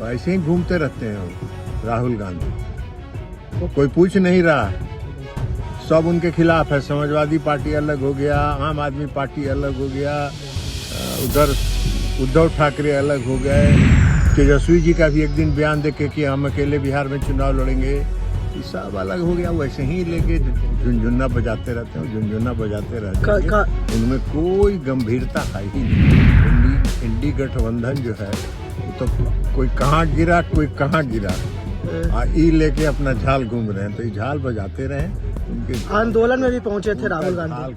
ऐसे ही घूमते रहते हैं राहुल गांधी, कोई पूछ नहीं रहा, सब उनके खिलाफ है। समाजवादी पार्टी अलग हो गया, आम आदमी पार्टी अलग हो गया, उधर उद्धव ठाकरे अलग हो गए, तेजस्वी जी का भी एक दिन बयान देके कि हम अकेले बिहार में चुनाव लड़ेंगे, ये सब अलग हो गया। वैसे ही लेके झुनझुना बजाते रहते हैं, झुनझुना बजाते रहते हैं, उनमें कोई गंभीरता है ही नहीं। इंडी गठबंधन जो है वो तो कोई कहाँ गिरा कोई कहाँ गिरा, ई लेके अपना झाल घूम रहे हैं, तो ये झाल बजाते रहे। उनके आंदोलन में भी पहुंचे थे राहुल गांधी।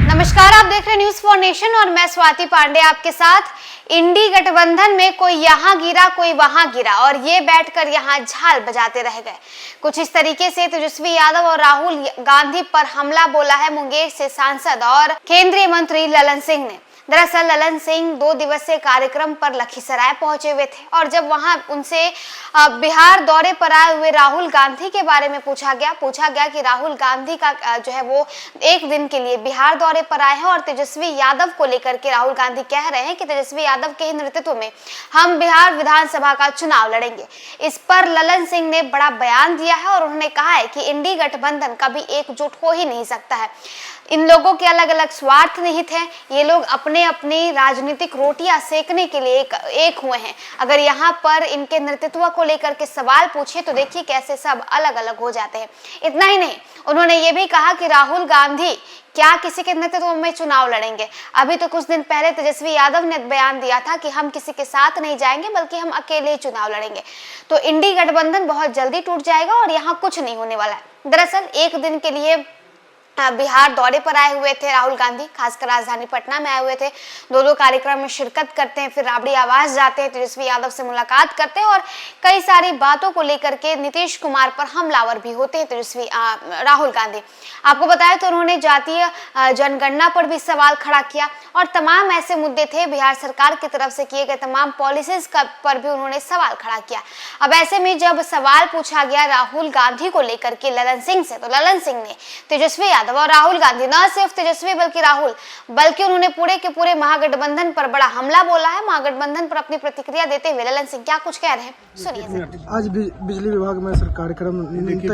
नमस्कार, आप देख रहे हैं न्यूज़ फॉर नेशन और मैं स्वाति पांडे आपके साथ। इंडी गठबंधन में कोई यहाँ गिरा कोई वहां गिरा और ये बैठकर यहाँ झाल बजाते रह गए। कुछ इस तरीके से तेजस्वी यादव और राहुल गांधी पर हमला बोला है मुंगेर से सांसद और केंद्रीय मंत्री ललन सिंह ने। दरअसल ललन सिंह 2 दिवसीय कार्यक्रम पर लखीसराय पहुंचे हुए थे और जब वहां उनसे बिहार दौरे पर आए हुए राहुल गांधी के बारे में पूछा गया कि राहुल गांधी का जो है वो 1 दिन के लिए बिहार दौरे पर आए हैं और तेजस्वी यादव को लेकर के राहुल गांधी कह रहे हैं कि तेजस्वी यादव के नेतृत्व में हम बिहार विधानसभा का चुनाव लड़ेंगे। इस पर ललन सिंह ने बड़ा बयान दिया है और उन्होंने कहा है कि इंडी गठबंधन कभी एकजुट हो ही नहीं सकता है। इन लोगों के अलग अलग स्वार्थ निहित हैं, ये लोग अपने अपनी राजनीतिक रोटियां सेकने के लिए एक हुए हैं। अगर यहाँ पर इनके नेतृत्व को लेकर के सवाल पूछे तो देखिए कैसे सब अलग अलग हो जाते हैं। इतना ही नहीं, उन्होंने ये भी कहा कि राहुल गांधी क्या किसी के नेतृत्व में चुनाव लड़ेंगे। अभी तो कुछ दिन पहले तेजस्वी यादव ने बयान दिया था कि हम किसी के साथ नहीं जाएंगे बल्कि हम अकेले चुनाव लड़ेंगे। तो इंडी गठबंधन बहुत जल्दी टूट जाएगा और यहाँ कुछ नहीं होने वाला है। दरअसल 1 दिन के लिए बिहार दौरे पर आए हुए थे राहुल गांधी, खासकर राजधानी पटना में आए हुए थे। 2 कार्यक्रम में शिरकत करते हैं, फिर राबड़ी आवास जाते हैं, तेजस्वी यादव से मुलाकात करते हैं और कई सारी बातों को लेकर के नीतीश कुमार पर हमलावर भी होते हैं तेजस्वी राहुल गांधी। आपको बताया तो उन्होंने जातीय जनगणना पर भी सवाल खड़ा किया और तमाम ऐसे मुद्दे थे, बिहार सरकार की तरफ से किए गए तमाम पॉलिसीज पर भी उन्होंने सवाल खड़ा किया। अब ऐसे में जब सवाल पूछा गया राहुल गांधी को लेकर के ललन सिंह से, तो ललन सिंह ने तेजस्वी और राहुल गांधी, न सिर्फ तेजस्वी बल्कि उन्होंने पूरे के पूरे महागठबंधन पर बड़ा हमला बोला है। महागठबंधन पर अपनी प्रतिक्रिया देते हुए ललन सिंह क्या कुछ कह रहे हैं, सुनिए। आज बिजली विभाग में सर कार्यक्रम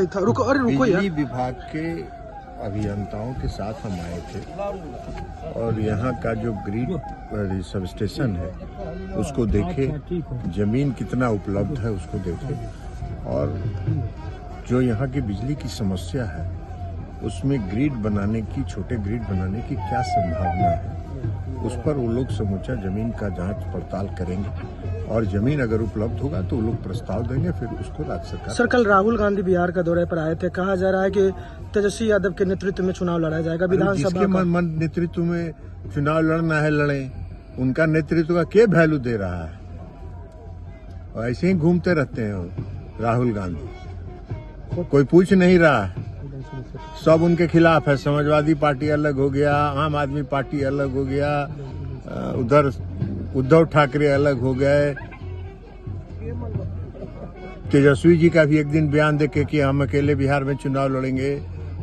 था, रुको बिजली विभाग के अभियंताओं के साथ हम आए थे और यहाँ का जो ग्रिड सब स्टेशन है उसको देखे, जमीन कितना उपलब्ध है उसको देखे और जो यहाँ की बिजली की समस्या है उसमें ग्रिड बनाने की, छोटे ग्रिड बनाने की क्या संभावना है, उस पर वो लोग समूचा जमीन का जांच पड़ताल करेंगे और जमीन अगर उपलब्ध होगा तो वो लोग प्रस्ताव देंगे, फिर उसको राज्य सरकार। सर, कल राहुल गांधी बिहार का दौरे पर आए थे, कहा जा रहा है कि तेजस्वी यादव के नेतृत्व में चुनाव लड़ा जाएगा विधानसभा का। नेतृत्व में चुनाव लड़ना है लड़े, उनका नेतृत्व का क्या वैल्यू दे रहा है। और ऐसे ही घूमते रहते हैं राहुल गांधी, कोई पूछ नहीं रहा है, सब उनके खिलाफ है। समाजवादी पार्टी अलग हो गया, आम आदमी पार्टी अलग हो गया, उधर उद्धव ठाकरे अलग हो गए, तेजस्वी जी का भी एक दिन बयान देके कि हम अकेले बिहार में चुनाव लड़ेंगे,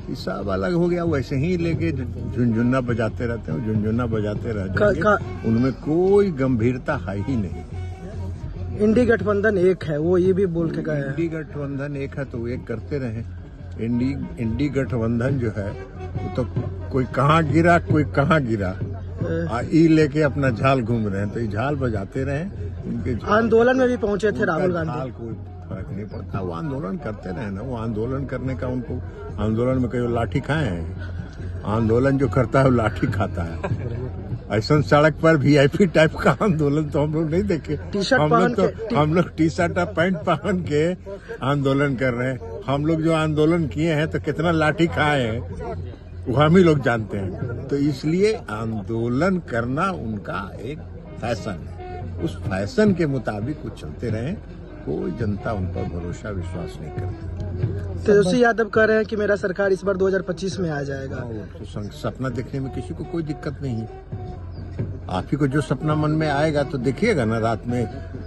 ये सब अलग हो गया। वैसे ही लेके झुनझुना बजाते रहते हैं, झुनझुना बजाते रहते हैं, उनमें कोई गंभीरता है ही नहीं। इंडी गठबंधन एक है, वो ये भी बोल के गए हैं। इंडी गठबंधन एक है तो एक करते रहे। इंडी गठबंधन जो है वो तो कोई कहाँ गिरा कोई कहाँ गिरा, ई लेके अपना झाल घूम रहे हैं, तो ये झाल बजाते रहे। उनके आंदोलन में भी पहुंचे थे राहुल गांधी, कोई फर्क नहीं पड़ता, वो आंदोलन करते रहे ना। वो आंदोलन करने का उनको, आंदोलन में कहीं लाठी खाए हैं, आंदोलन जो करता है वो लाठी खाता है। ऐसा सड़क पर VIP टाइप का आंदोलन तो हम लोग नहीं देखे। हम लोग टी शर्ट और पैंट पहन के आंदोलन कर रहे हैं। हम लोग जो आंदोलन किए हैं तो कितना लाठी खाए हैं वो हम ही लोग जानते हैं। तो इसलिए आंदोलन करना उनका एक फैशन है, उस फैशन के मुताबिक वो चलते रहे। कोई जनता उन पर भरोसा विश्वास नहीं करती। तेजस्वी यादव कह रहे हैं कि मेरा सरकार इस बार 2025 में आ जाएगा। तो सपना देखने में किसी को कोई दिक्कत नहीं है। आप ही को जो सपना मन में आएगा तो देखिएगा ना, रात में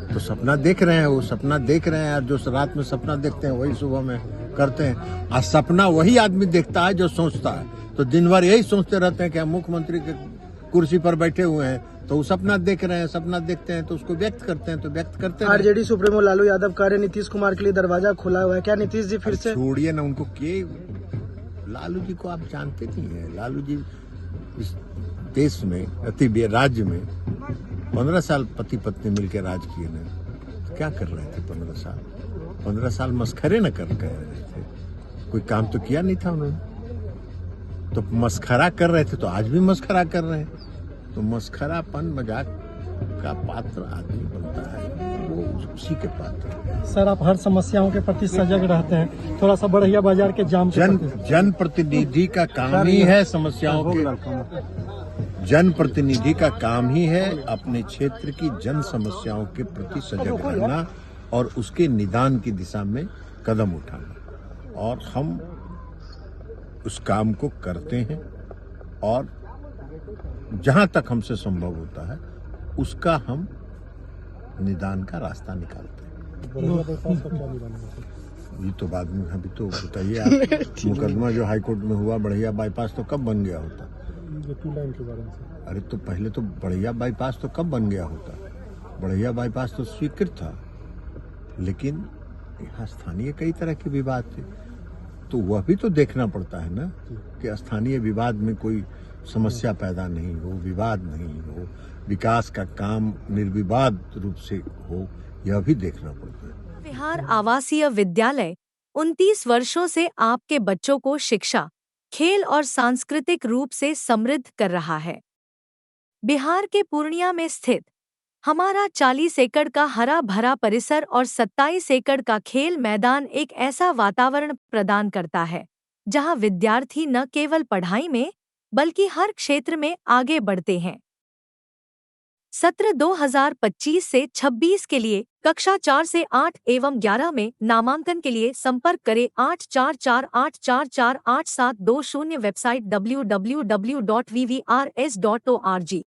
तो सपना देख रहे हैं, वो सपना देख रहे हैं। जो रात में सपना देखते हैं वही सुबह में करते हैं। आज सपना वही आदमी देखता है जो सोचता है। तो दिन भर यही सोचते रहते हैं कि हम मुख्यमंत्री के कुर्सी पर बैठे हुए हैं तो वो सपना देख रहे हैं, सपना देखते हैं तो उसको व्यक्त करते हैं, तो व्यक्त करते हैं। आरजेडी सुप्रीमो लालू यादव कह रहे नीतीश कुमार के लिए दरवाजा खुला हुआ है, क्या नीतीश जी फिर से? छोड़िए ना उनको, लालू जी को आप जानते नहीं है। लालू जी इस देश में, राज्य में 15 साल पति पत्नी मिलकर राज किए ना। क्या कर रहे थे 15 साल मस्खरे न कर रहे थे, कोई काम तो किया नहीं था उन्होंने। तो मस्खरा कर रहे थे तो आज भी मस्खरा कर रहे हैं। तो मस्खरापन, मजाक का पात्र आदमी बनता है, वो उसी के पात्र। सर, आप हर समस्याओं के प्रति सजग रहते हैं, थोड़ा सा बढ़िया बाजार के जाम जन प्रतिनिधि का काम ही है समस्याओं के, जन प्रतिनिधि का काम ही है अपने क्षेत्र की जन समस्याओं के प्रति सजग रहना और उसके निदान की दिशा में कदम उठाना। और हम उस काम को करते हैं और जहां तक हमसे संभव होता है उसका हम निदान का रास्ता निकालते हैं। ये तो बाद में, अभी तो बताइए आप, मुकदमा जो हाईकोर्ट में हुआ बढ़िया बाईपास तो कब बन गया होता? अरे तो पहले तो बढ़िया बाईपास तो कब बन गया होता? बढ़िया बाईपास तो स्वीकृत था, लेकिन यहाँ स्थानीय कई तरह के विवाद थे, तो वह भी तो देखना पड़ता है ना कि स्थानीय विवाद में कोई समस्या पैदा नहीं हो, विवाद नहीं हो, विकास का काम निर्विवाद रूप से हो, यह भी देखना पड़ता है। बिहार आवासीय विद्यालय 29 वर्षों से आपके बच्चों को शिक्षा, खेल और सांस्कृतिक रूप से समृद्ध कर रहा है। बिहार के पूर्णिया में स्थित हमारा 40 एकड़ का हरा भरा परिसर और 27 एकड़ का खेल मैदान एक ऐसा वातावरण प्रदान करता है जहां विद्यार्थी न केवल पढ़ाई में बल्कि हर क्षेत्र में आगे बढ़ते हैं। सत्र 2025 से 26 के लिए कक्षा 4 से 8 एवं 11 में नामांकन के लिए संपर्क करें 8448448720। Website www.vvrs.org।